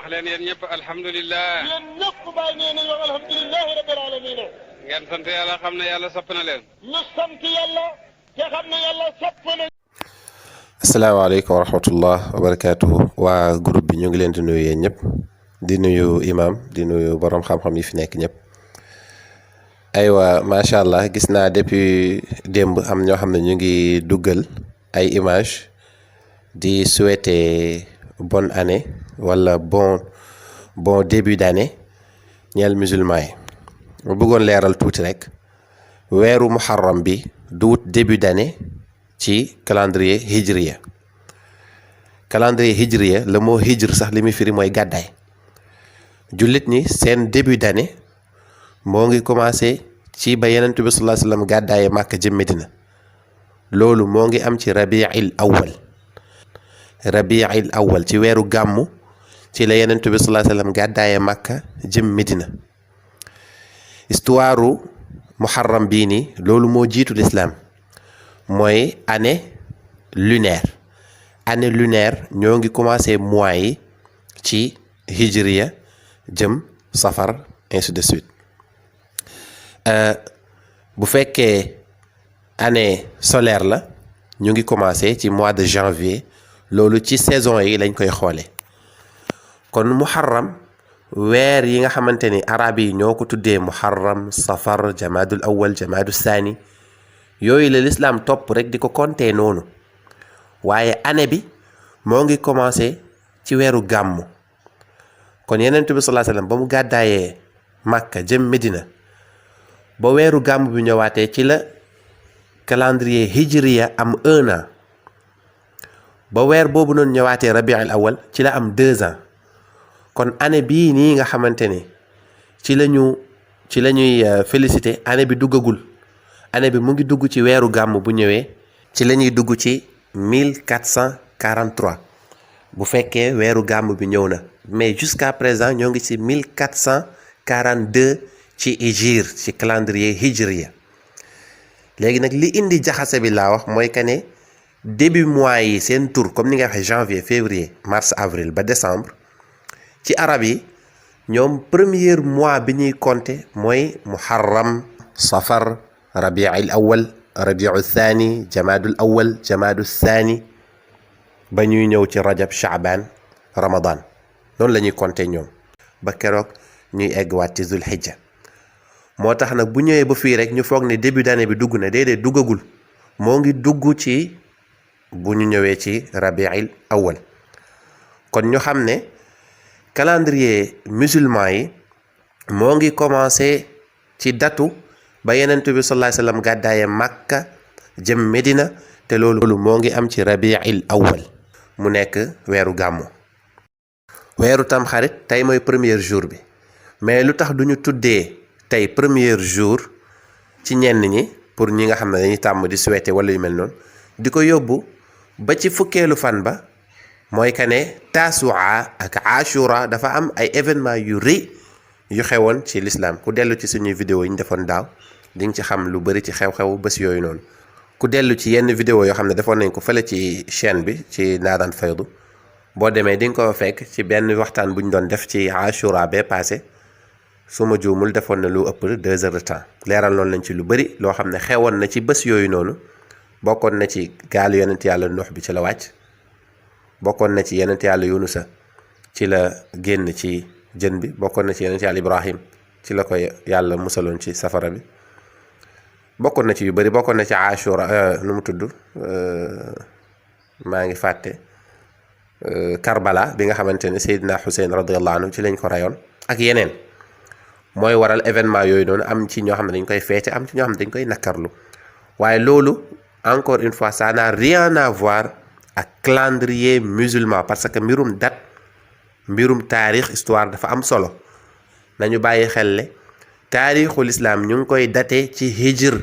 wax leen yéen ñëpp alhamdulilah. yéen ñëpp bàyyi nee nañu alhamdulilah rabbil alamin. ngeen sant yàlla xam ne yàlla sopp na leen. ñu sant yàlla te xam ne yàlla sopp na. asalaamaaleykum wa rahmatullah wa barakaatuhu. waa groupe bi ñu ngi leen di nuyu yéen ñëpp di nuyu imam di nuyu borom xam-xam yi fi nekk ñëpp. aywa macha allah gis naa depuis démb am ñoo xam ne ñu ngi duggal ay image di souhaiter bonne année wala bon début d'année ñeel musulman yi. ma bëggoon leeral tuuti rek weeru muharram bi du début d'année ci calendrier hijriya. calendrier hijriya le mot hijr sax li muy firi mooy gàddaay. jullit ñi seen début d'année moo ngi commencé ci ba Yonent bi sallallahu alayhi wa sallam gàddaaye Màkka jëm Medina. loolu moo ngi am ci rabi'il awwal ci weeru gàmmu ci la Yonent bi sallallahu alayhi wa sallam gàddaaye Màkka jëm Medina. histoire muharram bii nii loolu moo jiitu l'islam mooy année lunaire ñoo ngi commencé mois yi ci hijriya jëm safar ainsi de suite. bu fekkee année solaire la ñu ngi commencé ci mois de janvier loolu ci saison yi lañ koy xoole. kon muharram weer yi nga xamante ni arab yi ñoo ko tuddee muharram safar jamaadul awwal jamaadul saani yooyu la lislaam topp rek di ko compter noonu waaye année bi moo ngi commencé ci weeru gàmmu. kon Yonent bi sallallahu alayhi wasallam ba mu gàddaayee Màkka jëm Medina ba weeru gàmmu bi ñëwaatee ci la calendrier hijriya am 1 an ba weer boobu noonu ñëwaatee rabi'ul awwal ci la am 2 ans. kon année bii nii nga xamante ne ci la ñuy félicité année bi duggagul année bi mu ngi dugg ci weeru gàmm bu ñëwee ci la ñuy dugg ci 1443 bu fekkee weeru gàmm bi ñëw na mais jusqu'à présent ñoo ngi ci 1442 ci hijir ci calendrier hijriya. léegi nag li indi jaxase bi laa wax mooy que ne début mois yi seen tur comme ni nga waxee janvier février mars avril ba décembre. ci arab yi ñoom premier mois bi ñuy compter mooy muharram safar rabi'ul awwal rabi'ul thani jamaadul awwal jamaadul thani ba ñuy ñëw ci rajab sha'ban ramadan noonu la ñuy compter ñoom ba keroog ñuy eggwaat ci zul hijja. moo tax nag bu ñëwee ba fii rek ñu foog ne début d'année bi dugg na déedéet duggagul moo ngi dugg ci bu ñu ñëwee ci rabi'ul awwal. kon ñu xam ne calendrier musulman yi moo ngi commencé ci datu ba Yonent bi sallallahu alayhi wasallam gàddaaye Makka jëm Medina te loolu moo ngi am ci rabi'il awwal mu nekk weeru gàmmu. weeru tamxarit tey mooy premier jour bi mais lu tax duñu tuddee tey premier jour ci ñenn ñi pour ñi nga xam ne dañuy tàmm di souhaiter wala yu mel noonu di ko yóbbu ba ci fukkeelu fan ba mooy que ne Tasu'a ak Ashura dafa am ay événement yu rëy yu xewoon ci l'islam ku dellu ci suñuy vidéo yi ñu defoon daaw di nga ci xam lu bari ci xew-xew bés yooyu noonu. ku dellu ci yenn vidéo yoo xam ne defoon nañ ko fële ci chaîne bi ci Naadaan Faydu boo demee di nga ko fekk ci benn waxtaan bu ñu doon def ci Ashura bee passé su ma juumul defoon na lu ëpp 2 heures de temps leeral noonu lañ ci lu bari loo xam ne xewoon na ci bés yooyu noonu bokkoon na ci gaalu yonent yàlla Nuux bi ci la wàcc. bokkoon na ci yonent yàlla Yunusa ci la génn ci jën bi bokkoon na ci yonent yàlla Ibrahim ci la ko yàlla musaloon ci safara bi bokkoon na ci yu bari bokkoon na ci Ashura nu mu tudd maa ngi fàtte Karbala bi nga xamante ne Seydina Hussein radiyallahu anhu ci lañ ko rayoon ak yeneen mooy waral événement yooyu noonu am ci ñoo xam ne dañ koy feete am ci ñoo xam ne dañ koy nakkarlu waaye loolu encore une fois ça n'a rien à voir ak calendrier musulman parce que mbirum date mbirum taarix histoire dafa am solo nañu bàyyi xel ne taarixul islam ñu ngi koy daté ci hijr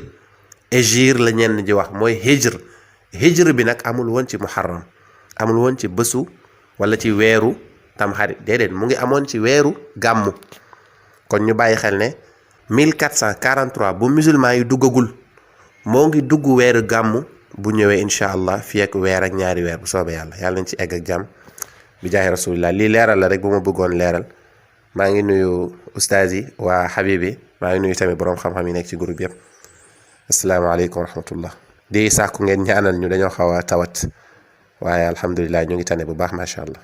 la ñenn ji wax mooy hijr bi nag amul woon ci muharram amul woon ci bésu wala ci weeru tamxarit déedéet mu ngi amoon ci weeru gàmmu. kon ñu bàyyi xel ne 1443 bu musulman yi duggagul moo ngi dugg weeru gàmmu bu ñëwee incha allah fii ak weer ak ñaari weer bu soobee yàlla nañ ci egg ak jàmm bi jaahi rasulillah. lii leeral la rek bu ma bëggoon leeral. maa ngi nuyu ustaas yi waa Habibi maa ngi nuyu tamit boroom xam-xam yi nekk ci groupe yëpp. asalaamaaleykum wa rahmatullah. di sàkku ngeen ñaanal ñu dañoo xaw a tawat waaye alhamdulilah ñu ngi tane bu baax macha allah.